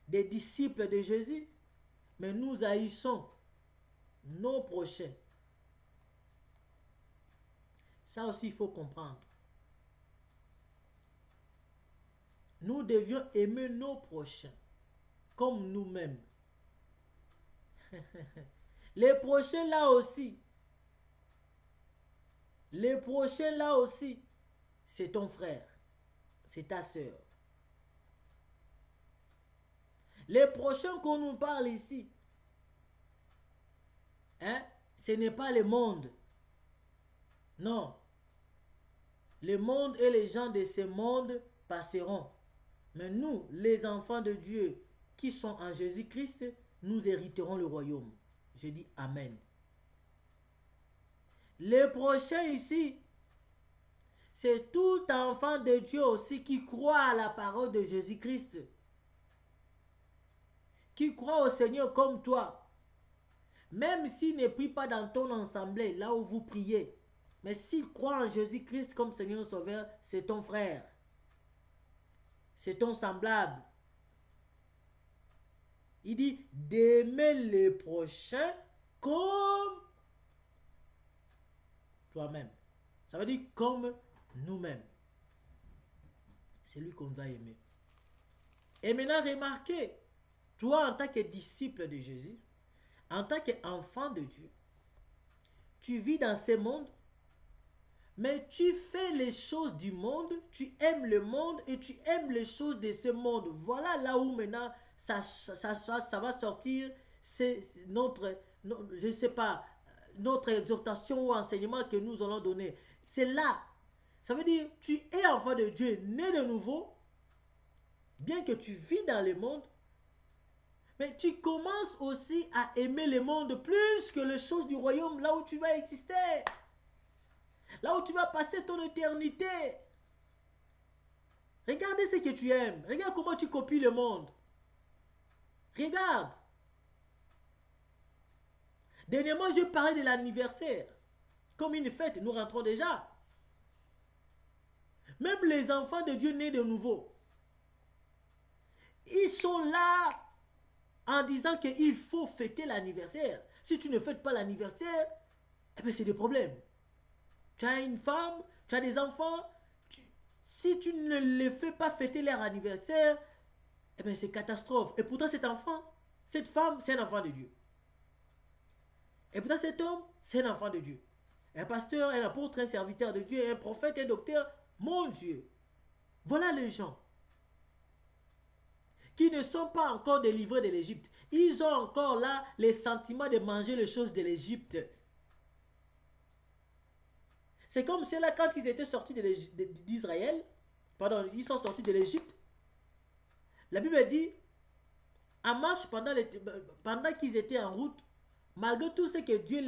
Speaker 1: des disciples de Jésus, mais nous haïssons nos prochains. Ça aussi, il faut comprendre. Nous devions aimer nos prochains comme nous-mêmes. Les prochains là aussi, c'est ton frère, c'est ta soeur. Les prochains qu'on nous parle ici, ce n'est pas le monde. Non. Le monde et les gens de ce monde passeront. Mais nous, les enfants de Dieu qui sont en Jésus-Christ, nous hériterons le royaume. Je dis Amen. Les prochains ici, c'est tout enfant de Dieu aussi qui croit à la parole de Jésus-Christ. Qui croit au Seigneur comme toi. Même s'il ne prie pas dans ton assemblée, là où vous priez. Mais s'il croit en Jésus-Christ comme Seigneur Sauveur, c'est ton frère. C'est ton semblable. Il dit d'aimer les prochains comme toi-même. Ça veut dire comme nous-mêmes. C'est lui qu'on doit aimer. Et maintenant, remarquez, toi en tant que disciple de Jésus, en tant qu'enfant de Dieu, tu vis dans ce monde, mais tu fais les choses du monde, tu aimes le monde et tu aimes les choses de ce monde. Voilà là où maintenant ça va sortir, c'est notre, je ne sais pas, notre exhortation ou enseignement que nous allons donner. C'est là. Ça veut dire, tu es enfant de Dieu, né de nouveau, bien que tu vis dans le monde, mais tu commences aussi à aimer le monde plus que les choses du royaume, là où tu vas exister. Là où tu vas passer ton éternité. Regardez ce que tu aimes. Regarde comment tu copies le monde. Regarde. Dernièrement, je parlais de l'anniversaire. Comme une fête, nous rentrons déjà. Même les enfants de Dieu nés de nouveau, ils sont là en disant qu'il faut fêter l'anniversaire. Si tu ne fêtes pas l'anniversaire, eh bien c'est des problèmes. Tu as une femme, tu as des enfants, si tu ne les fais pas fêter leur anniversaire, eh bien c'est catastrophe. Et pourtant cet enfant, cette femme, c'est un enfant de Dieu. Et pourtant cet homme, c'est un enfant de Dieu. Un pasteur, un apôtre, un serviteur de Dieu, un prophète, un docteur, mon Dieu. Voilà les gens qui ne sont pas encore délivrés de l'Égypte. Ils ont encore là les sentiments de manger les choses de l'Égypte. C'est comme ceux-là quand ils étaient sortis d'Israël, pardon, ils sont sortis de l'Égypte. La Bible dit, en marche pendant qu'ils étaient en route, malgré tout ce que Dieu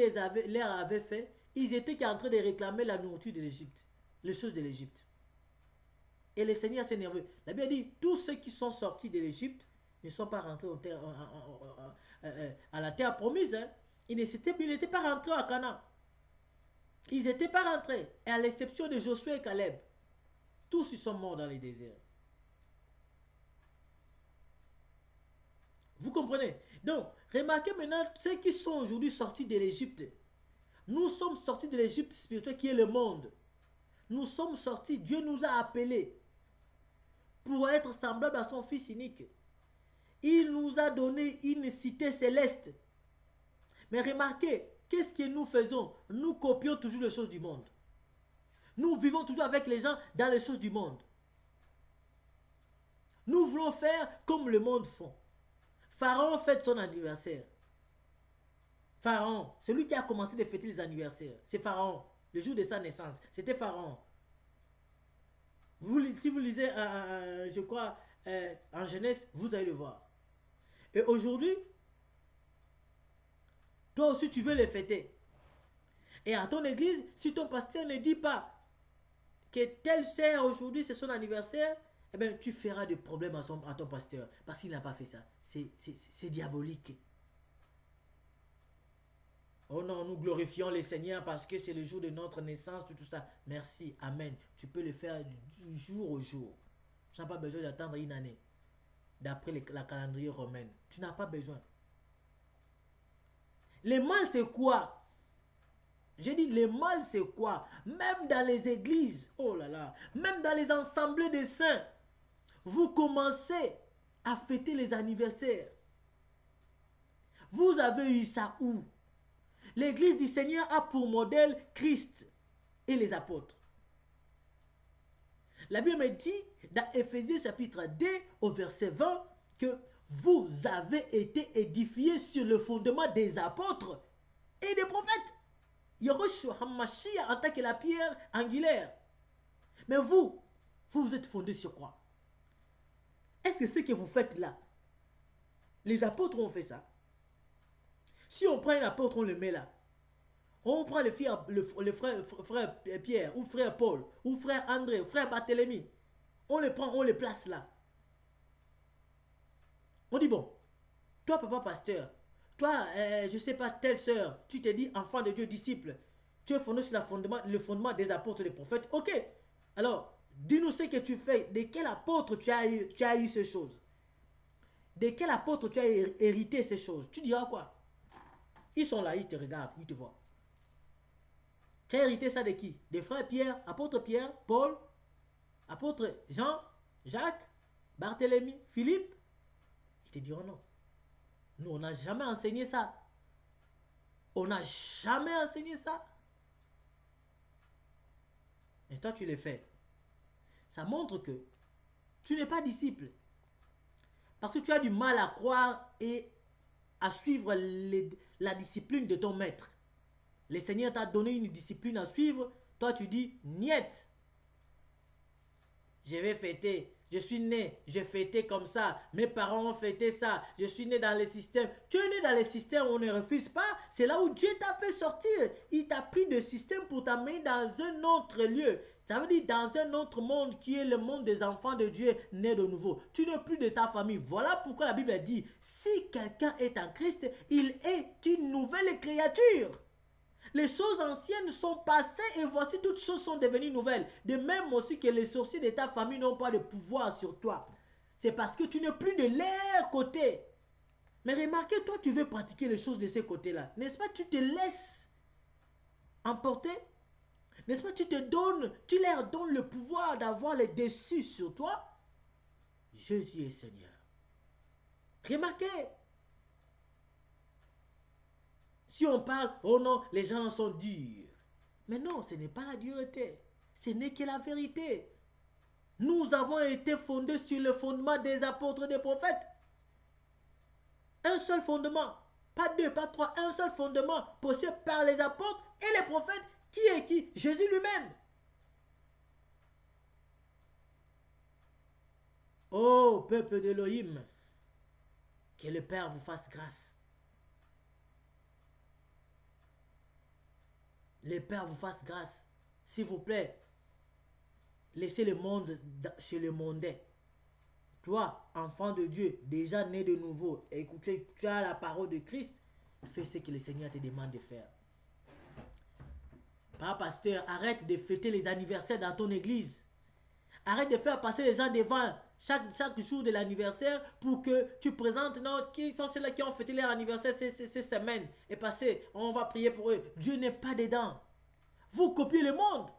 Speaker 1: leur avait fait, ils étaient en train de réclamer la nourriture de l'Égypte, les choses de l'Égypte. Et le Seigneur s'est nerveux. La Bible dit, tous ceux qui sont sortis de l'Égypte ne sont pas rentrés à la terre promise. Hein. Ils n'étaient pas rentrés à Canaan. Ils n'étaient pas rentrés. Et à l'exception de Josué et Caleb, tous ils sont morts dans les déserts. Vous comprenez? Donc, remarquez maintenant ceux qui sont aujourd'hui sortis de l'Égypte. Nous sommes sortis de l'Égypte spirituelle qui est le monde. Nous sommes sortis, Dieu nous a appelés pour être semblables à son Fils unique. Il nous a donné une cité céleste. Mais remarquez, qu'est-ce que nous faisons? Nous copions toujours les choses du monde. Nous vivons toujours avec les gens dans les choses du monde. Nous voulons faire comme le monde fait. Pharaon fête son anniversaire. Pharaon, celui qui a commencé de fêter les anniversaires, c'est Pharaon. Le jour de sa naissance, c'était Pharaon. Si vous lisez, je crois, en Genèse, vous allez le voir. Et aujourd'hui, toi aussi tu veux les fêter. Et à ton église, si ton pasteur ne dit pas que telle sœur aujourd'hui c'est son anniversaire, eh bien tu feras des problèmes à ton pasteur parce qu'il n'a pas fait ça. C'est diabolique. Oh non, nous glorifions le Seigneur parce que c'est le jour de notre naissance, tout ça. Merci, amen. Tu peux le faire du jour au jour. Tu n'as pas besoin d'attendre une année. D'après la calendrier romaine. Tu n'as pas besoin. Le mal, c'est quoi? J'ai dit, le mal, c'est quoi? Même dans les églises, oh là là, même dans les assemblées des saints, vous commencez à fêter les anniversaires. Vous avez eu ça où? L'église du Seigneur a pour modèle Christ et les apôtres. La Bible me dit dans Éphésiens chapitre 2 au verset 20 que vous avez été édifiés sur le fondement des apôtres et des prophètes. Yahushua HaMashiach en tant que la pierre angulaire. Mais vous êtes fondés sur quoi? Est-ce que ce que vous faites là, les apôtres ont fait ça? Si on prend un apôtre, on le met là. On prend le frère Pierre, ou frère Paul, ou frère André, ou frère Barthélemy. On le prend, on le place là. On dit bon, toi papa pasteur, toi, je sais pas, telle sœur, tu te dis enfant de Dieu, disciple. Tu es fondé sur le fondement des apôtres et des prophètes. Ok. Alors, dis-nous ce que tu fais. De quel apôtre tu as eu ces choses? De quel apôtre tu as hérité ces choses? Tu diras quoi? Ils sont là, ils te regardent, ils te voient. Tu as hérité ça de qui? Des frères Pierre, Paul, apôtre Jean, Jacques, Barthélemy, Philippe? Ils te diront non. Nous, on n'a jamais enseigné ça. On n'a jamais enseigné ça. Et toi, tu le fais. Ça montre que tu n'es pas disciple. Parce que tu as du mal à croire et à suivre la discipline de ton maître. Le Seigneur t'a donné une discipline à suivre. Toi, tu dis, niet. Je vais fêter. Je suis né. J'ai fêté comme ça. Mes parents ont fêté ça. Je suis né dans le système. Tu es né dans le système où on ne refuse pas. C'est là où Dieu t'a fait sortir. Il t'a pris de système pour t'amener dans un autre lieu. Ça veut dire dans un autre monde qui est le monde des enfants de Dieu nés de nouveau. Tu n'es plus de ta famille. Voilà pourquoi la Bible dit, si quelqu'un est en Christ, il est une nouvelle créature. Les choses anciennes sont passées et voici toutes choses sont devenues nouvelles. De même aussi que les sorciers de ta famille n'ont pas de pouvoir sur toi. C'est parce que tu n'es plus de leur côté. Mais remarquez, toi tu veux pratiquer les choses de ce côté-là. N'est-ce pas? Tu te laisses emporter. N'est-ce pas? Tu leur donnes le pouvoir d'avoir les dessus sur toi. Jésus est Seigneur. Remarquez. Si on parle, oh non, les gens sont durs. Mais non, ce n'est pas la dureté. Ce n'est que la vérité. Nous avons été fondés sur le fondement des apôtres et des prophètes. Un seul fondement. Pas deux, pas trois. Un seul fondement posé par les apôtres et les prophètes. Qui est qui? Jésus lui-même. Oh, peuple d'Élohim, Que le Père vous fasse grâce. Le Père vous fasse grâce. S'il vous plaît, laissez le monde chez le mondain. Toi, enfant de Dieu, déjà né de nouveau, écoutez, tu as la parole de Christ, fais ce que le Seigneur te demande de faire. Papa pasteur, arrête de fêter les anniversaires dans ton église. Arrête de faire passer les gens devant chaque jour de l'anniversaire pour que tu présentes, non, qui sont ceux-là qui ont fêté leur anniversaire ces semaines et passé, on va prier pour eux. Dieu n'est pas dedans. Vous copiez le monde.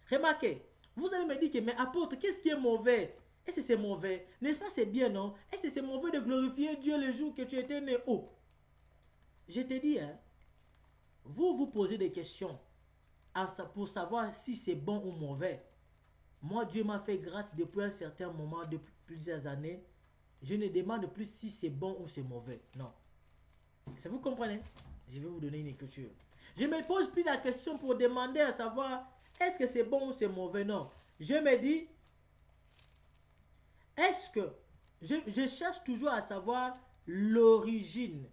Speaker 1: Remarquez, vous allez me dire que, mais apôtre, qu'est-ce qui est mauvais? Est-ce que c'est mauvais? N'est-ce pas c'est bien, non? Est-ce que c'est mauvais de glorifier Dieu le jour que tu étais né? Oh, je te dis, hein, vous posez des questions pour savoir si c'est bon ou mauvais. Moi, Dieu m'a fait grâce depuis un certain moment, depuis plusieurs années. Je ne demande plus si c'est bon ou c'est mauvais. Non. Ça vous comprenez? Je vais vous donner une écriture. Je ne me pose plus la question pour demander à savoir est-ce que c'est bon ou c'est mauvais. Non. Je me dis, est-ce que je cherche toujours à savoir l'origine.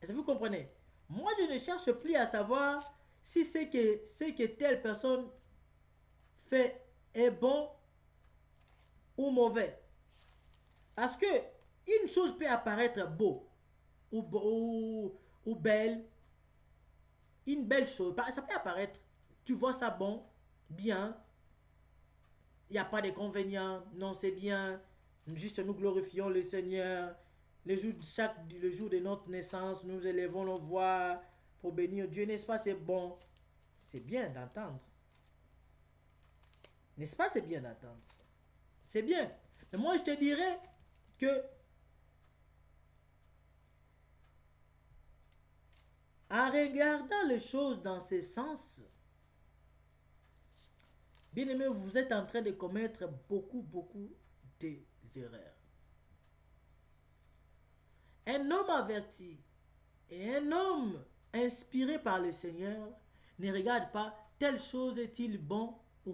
Speaker 1: Est-ce que vous comprenez? Moi, je ne cherche plus à savoir si ce que telle personne fait est bon ou mauvais. Parce que une chose peut apparaître beau ou belle. Une belle chose, ça peut apparaître, tu vois ça bon, bien, il n'y a pas d'inconvénient, non c'est bien, juste nous glorifions le Seigneur, le jour de notre naissance, nous élevons nos voix pour bénir Dieu, n'est-ce pas, c'est bon, c'est bien d'entendre. N'est-ce pas, c'est bien d'entendre ça. C'est bien. Mais moi, je te dirais que en regardant les choses dans ce sens, bien aimé, vous êtes en train de commettre beaucoup d'erreurs. Un homme averti et un homme inspiré par le Seigneur ne regarde pas telle chose est-il bon ou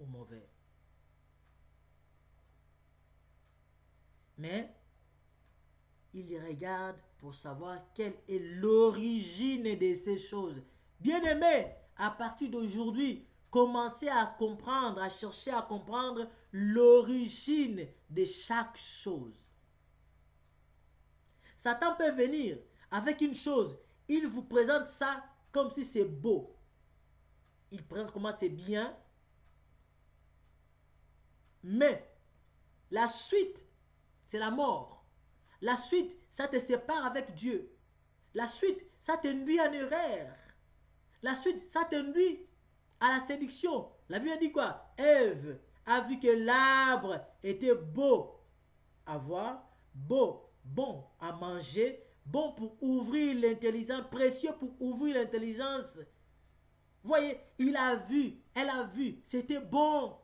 Speaker 1: mauvais. Mais il regarde pour savoir quelle est l'origine de ces choses. Bien-aimé, à partir d'aujourd'hui, commencez à comprendre, à chercher à comprendre l'origine de chaque chose. Satan peut venir avec une chose, il vous présente ça comme si c'est beau. Il présente comment c'est bien, mais la suite, c'est la mort. La suite, ça te sépare avec Dieu. La suite, ça te nuit en erreur. La suite, ça te nuit à la séduction. La Bible dit quoi? Ève a vu que l'arbre était beau à voir, bon à manger, bon pour ouvrir l'intelligence, précieux pour ouvrir l'intelligence. Voyez, elle a vu, c'était bon.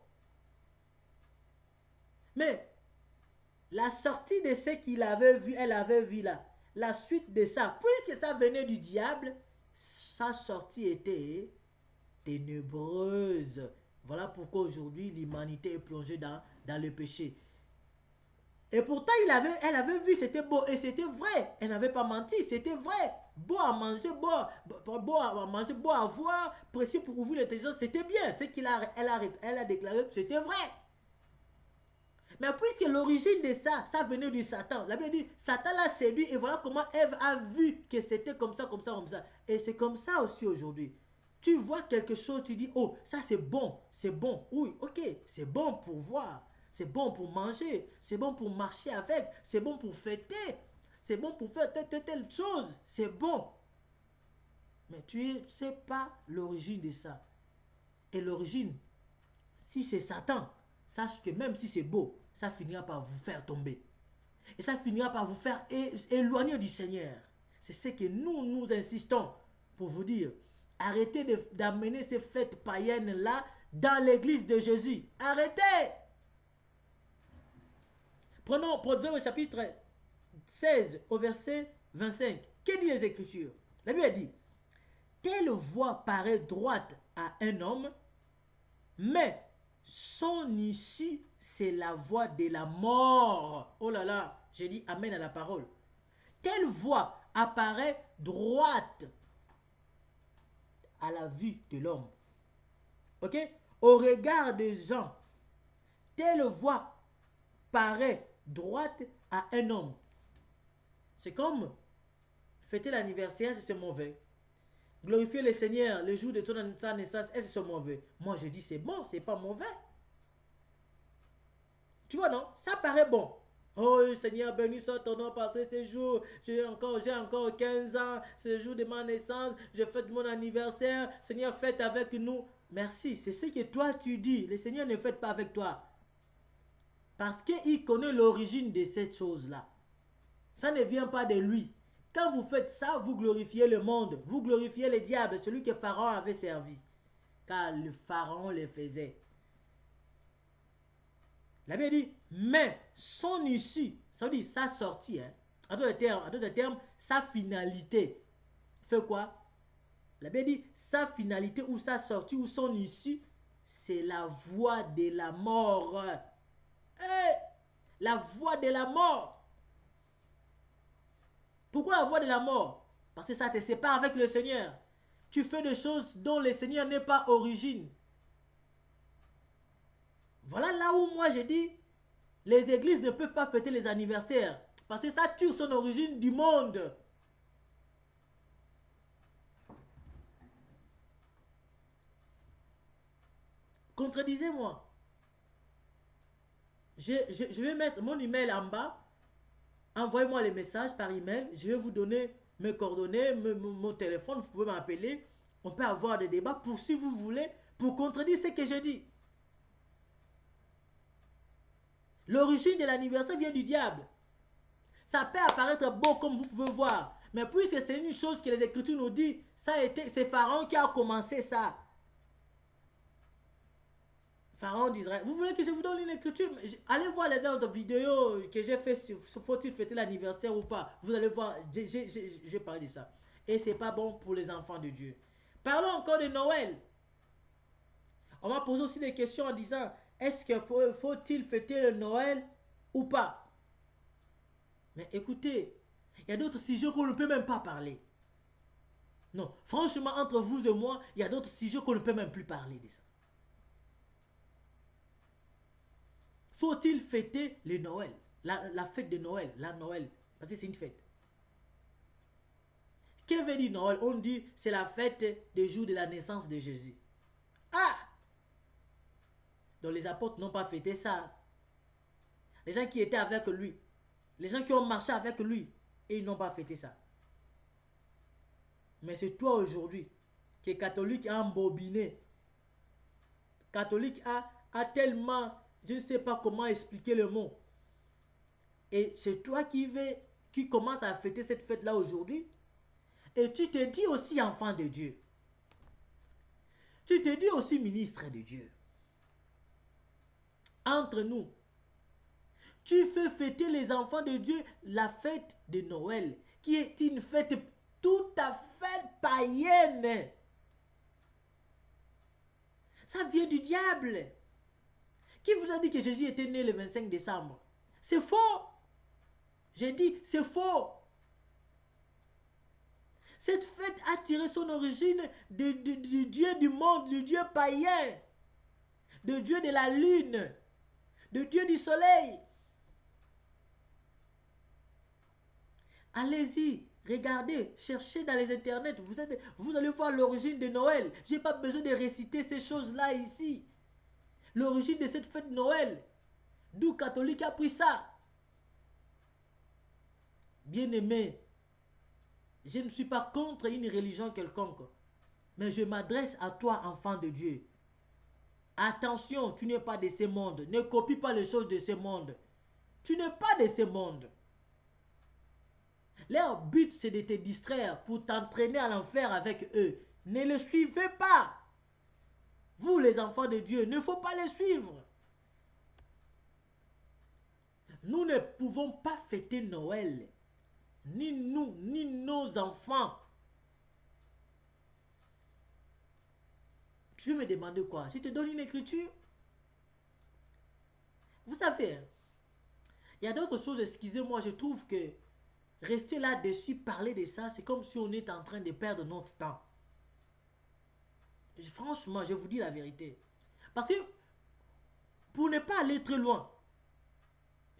Speaker 1: Mais la sortie de ce qu'il avait vu, elle avait vu là. La suite de ça, puisque ça venait du diable, sa sortie était ténébreuse. Voilà pourquoi aujourd'hui l'humanité est plongée dans le péché. Et pourtant, elle avait vu, c'était beau. Et c'était vrai. Elle n'avait pas menti, c'était vrai. Beau à manger, beau à voir, précieux pour ouvrir l'intelligence, c'était bien. Ce qu'elle a déclaré, c'était vrai. Mais puisque l'origine de ça venait du Satan. La Bible dit, Satan l'a séduit et voilà comment Ève a vu que c'était comme ça. Et c'est comme ça aussi aujourd'hui. Tu vois quelque chose, tu dis, oh, ça c'est bon. Oui, ok, c'est bon pour voir. C'est bon pour manger. C'est bon pour marcher avec. C'est bon pour fêter. C'est bon pour faire telle chose. C'est bon. Mais tu ne sais pas l'origine de ça. Et l'origine, si c'est Satan, sache que même si c'est beau, ça finira par vous faire tomber. Et ça finira par vous faire éloigner du Seigneur. C'est ce que nous insistons pour vous dire. Arrêtez d'amener ces fêtes païennes-là dans l'église de Jésus. Arrêtez! Prenons Proverbe chapitre 16 au verset 25. Que dit les Écritures? La Bible dit, telle voie paraît droite à un homme, mais son issue, c'est la voie de la mort. Oh là là, J'ai dit amen à la parole. Telle voie apparaît droite à la vue de l'homme. Ok? Au regard des gens, telle voie paraît droite à un homme. C'est comme fêter l'anniversaire, c'est mauvais. Glorifier le Seigneur le jour de sa naissance, est-ce que c'est mauvais? Moi, je dis c'est bon, c'est pas mauvais. Tu vois, non? Ça paraît bon. Oh, Seigneur, béni soit ton nom, parce que ce jour, j'ai encore 15 ans, c'est le jour de ma naissance, je fête mon anniversaire, Seigneur, fête avec nous. Merci, c'est ce que toi tu dis. Le Seigneur ne fête pas avec toi. Parce qu'il connaît l'origine de cette chose-là. Ça ne vient pas de lui. Quand vous faites ça, vous glorifiez le monde, vous glorifiez le diable, celui que Pharaon avait servi. Car le Pharaon le faisait. La Bible dit, mais son issue, ça veut dire sa sortie, hein. En d'autres termes, sa finalité. Fait quoi? La Bible dit, sa finalité ou sa sortie ou son issue, c'est la voie de la mort. La voie de la mort. Pourquoi la voie de la mort? Parce que ça te sépare avec le Seigneur. Tu fais des choses dont le Seigneur n'est pas origine. Voilà là où moi j'ai dit, les églises ne peuvent pas fêter les anniversaires. Parce que ça tire son origine du monde. Contredisez-moi. Je vais mettre mon email en bas. Envoyez-moi les messages par email. Je vais vous donner mes coordonnées, mon téléphone. Vous pouvez m'appeler. On peut avoir des débats pour, si vous voulez, pour contredire ce que je dis. L'origine de l'anniversaire vient du diable. Ça peut apparaître beau comme vous pouvez voir. Mais puisque c'est une chose que les Écritures nous disent, c'est Pharaon qui a commencé ça. Pharaon d'Israël. Vous voulez que je vous donne une écriture? Allez voir les dernières vidéos que j'ai fait sur faut-il fêter l'anniversaire ou pas. Vous allez voir, j'ai parlé de ça. Et c'est pas bon pour les enfants de Dieu. Parlons encore de Noël. On m'a posé aussi des questions en disant, est-ce qu'il faut-il fêter le Noël ou pas? Mais écoutez, il y a d'autres sujets qu'on ne peut même pas parler. Non, franchement, entre vous et moi, il y a d'autres sujets qu'on ne peut même plus parler de ça. Faut-il fêter le Noël? La fête de Noël, la Noël, parce que c'est une fête. Que veut dire Noël? On dit c'est la fête des jours de la naissance de Jésus. Ah! Donc les apôtres n'ont pas fêté ça. Les gens qui étaient avec lui, les gens qui ont marché avec lui, et ils n'ont pas fêté ça. Mais c'est toi aujourd'hui qui est catholique a embobiné. Catholique a tellement, je ne sais pas comment expliquer le mot. Et c'est toi qui commence à fêter cette fête-là aujourd'hui. Et tu te dis aussi enfant de Dieu. Tu te dis aussi ministre de Dieu. Entre nous, tu fais fêter les enfants de Dieu la fête de Noël, qui est une fête tout à fait païenne. Ça vient du diable. Qui vous a dit que Jésus était né le 25 décembre? C'est faux. J'ai dit, c'est faux. Cette fête a tiré son origine du Dieu du monde, du Dieu païen, du Dieu de la lune, du Dieu du soleil. Allez-y, regardez, cherchez dans les internets, vous allez voir l'origine de Noël. Je n'ai pas besoin de réciter ces choses-là ici. L'origine de cette fête de Noël, d'où catholique a pris ça. Bien-aimé, je ne suis pas contre une religion quelconque, mais je m'adresse à toi, enfant de Dieu. Attention, tu n'es pas de ce monde. Ne copie pas les choses de ce monde. Tu n'es pas de ce monde. Leur but, c'est de te distraire pour t'entraîner à l'enfer avec eux. Ne le suivez pas. Vous, les enfants de Dieu, ne faut pas les suivre. Nous ne pouvons pas fêter Noël. Ni nous, ni nos enfants. Tu veux me demander quoi? Je te donne une écriture. Vous savez, il Il y a d'autres choses, excusez-moi, je trouve que rester là-dessus, parler de ça, c'est comme si on est en train de perdre notre temps. Franchement, je vous dis la vérité. Parce que, pour ne pas aller très loin,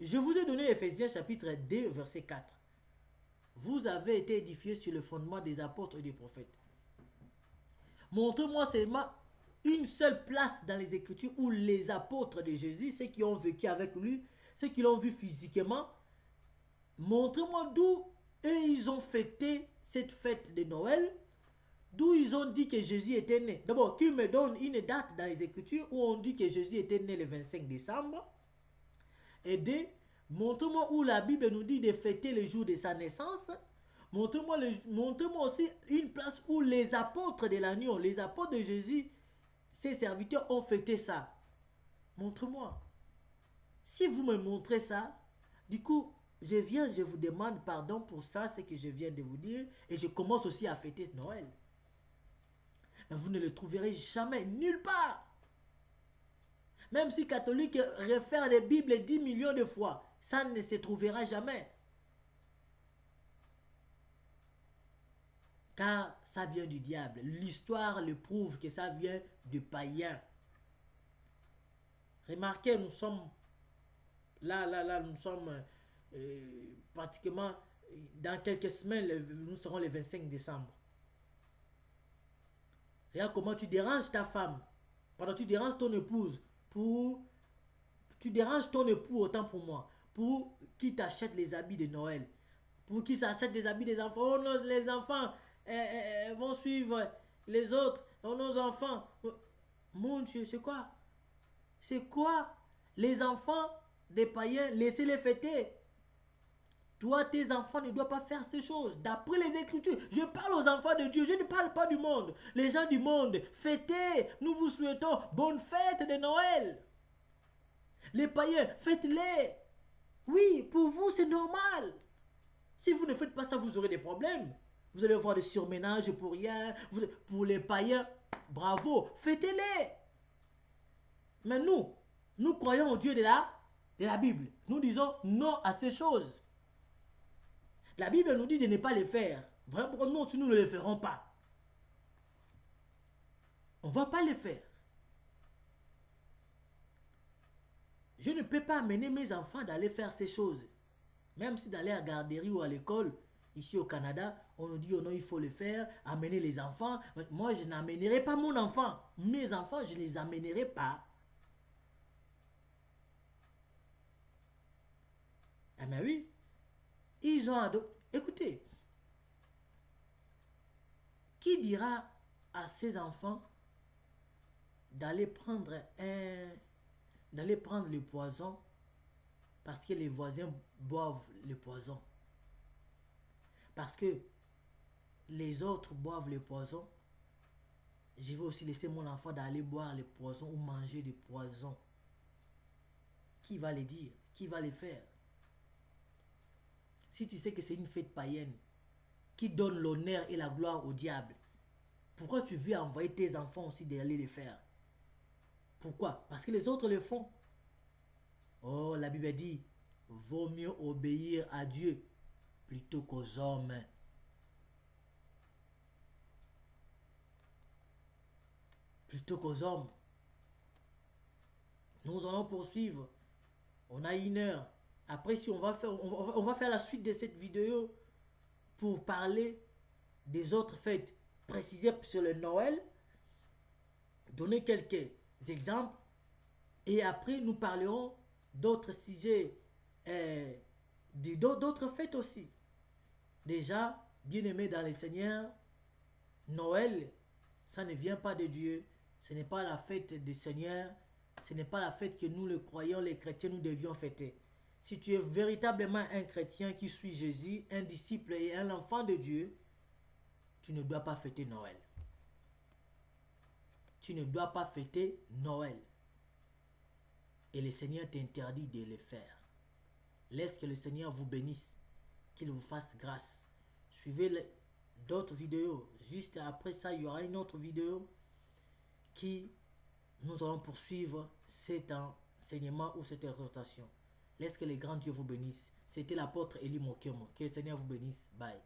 Speaker 1: je vous ai donné Ephésiens chapitre 2, verset 4. Vous avez été édifiés sur le fondement des apôtres et des prophètes. Montrez-moi seulement une seule place dans les Écritures où les apôtres de Jésus, ceux qui ont vécu avec lui, ceux qui l'ont vu physiquement, montrez-moi d'où eux ils ont fêté cette fête de Noël, d'où ils ont dit que Jésus était né. D'abord, qu'ils me donnent une date dans les Écritures où on dit que Jésus était né le 25 décembre. Et deux, montrez-moi où la Bible nous dit de fêter le jour de sa naissance. Montrez-moi aussi une place où les apôtres de l'agneau, les apôtres de Jésus, ses serviteurs ont fêté ça. Montre-moi. Si vous me montrez ça, du coup, je vous demande pardon pour ça, ce que je viens de vous dire, et je commence aussi à fêter Noël. Mais vous ne le trouverez jamais, nulle part. Même si catholique réfère les Bibles 10 millions de fois, ça ne se trouvera jamais. Car ça vient du diable. L'histoire le prouve que ça vient de païens. Remarquez, nous sommes nous sommes pratiquement dans quelques semaines, nous serons le 25 décembre. Regarde comment tu déranges ta femme. Pendant tu déranges ton épouse. Tu déranges ton époux autant pour moi. Pour qui t'achète les habits de Noël. Pour qui s'achète des habits des enfants. Oh non, les enfants vont suivre les autres. Oh, nos enfants. Mon Dieu, c'est quoi? C'est quoi? Les enfants des païens, laissez-les fêter. Toi, tes enfants ne doivent pas faire ces choses. D'après les Écritures, je parle aux enfants de Dieu, je ne parle pas du monde. Les gens du monde, fêtez. Nous vous souhaitons bonne fête de Noël. Les païens, faites-les. Oui, pour vous, c'est normal. Si vous ne faites pas ça, vous aurez des problèmes. Vous allez avoir des surménages pour rien. Pour les païens, bravo, fêtez-les. Mais nous croyons au Dieu de la Bible. Nous disons non à ces choses. La Bible nous dit de ne pas les faire. Voilà pourquoi nous ne les ferons pas. On ne va pas les faire. Je ne peux pas amener mes enfants d'aller faire ces choses. Même si d'aller à la garderie ou à l'école, ici au Canada, on nous dit oh non, il faut le faire, amener les enfants. Moi, je n'amènerai pas mon enfant. Mes enfants, je ne les amènerai pas. Ah mais oui, ils ont adopté. Écoutez, qui dira à ses enfants d'aller prendre le poison parce que les voisins boivent le poison? Parce que les autres boivent le poison, je vais aussi laisser mon enfant d'aller boire le poison ou manger du poison. Qui va les dire? Qui va les faire? Si tu sais que c'est une fête païenne qui donne l'honneur et la gloire au diable, pourquoi tu veux envoyer tes enfants aussi d'aller les faire? Pourquoi? Parce que les autres le font. Oh, la Bible dit, vaut mieux obéir à Dieu plutôt qu'aux hommes. Plutôt qu'aux hommes. Nous allons poursuivre. On a 1 heure. Après, si on va faire la suite de cette vidéo pour parler des autres fêtes, préciser sur le Noël, donner quelques exemples, et après nous parlerons d'autres sujets, d'autres fêtes aussi. Déjà, bien-aimés dans le Seigneur, Noël, ça ne vient pas de Dieu, ce n'est pas la fête du Seigneur, ce n'est pas la fête que nous, les croyants, les chrétiens, nous devions fêter. Si tu es véritablement un chrétien qui suit Jésus, un disciple et un enfant de Dieu, tu ne dois pas fêter Noël. Tu ne dois pas fêter Noël. Et le Seigneur t'interdit de le faire. Laisse que le Seigneur vous bénisse, qu'il vous fasse grâce. Suivez d'autres vidéos. Juste après ça, il y aura une autre vidéo qui nous allons poursuivre cet enseignement ou cette exhortation. Laisse que les grands dieux vous bénissent. C'était l'apôtre Eli Mokemo. Que le Seigneur vous bénisse. Bye.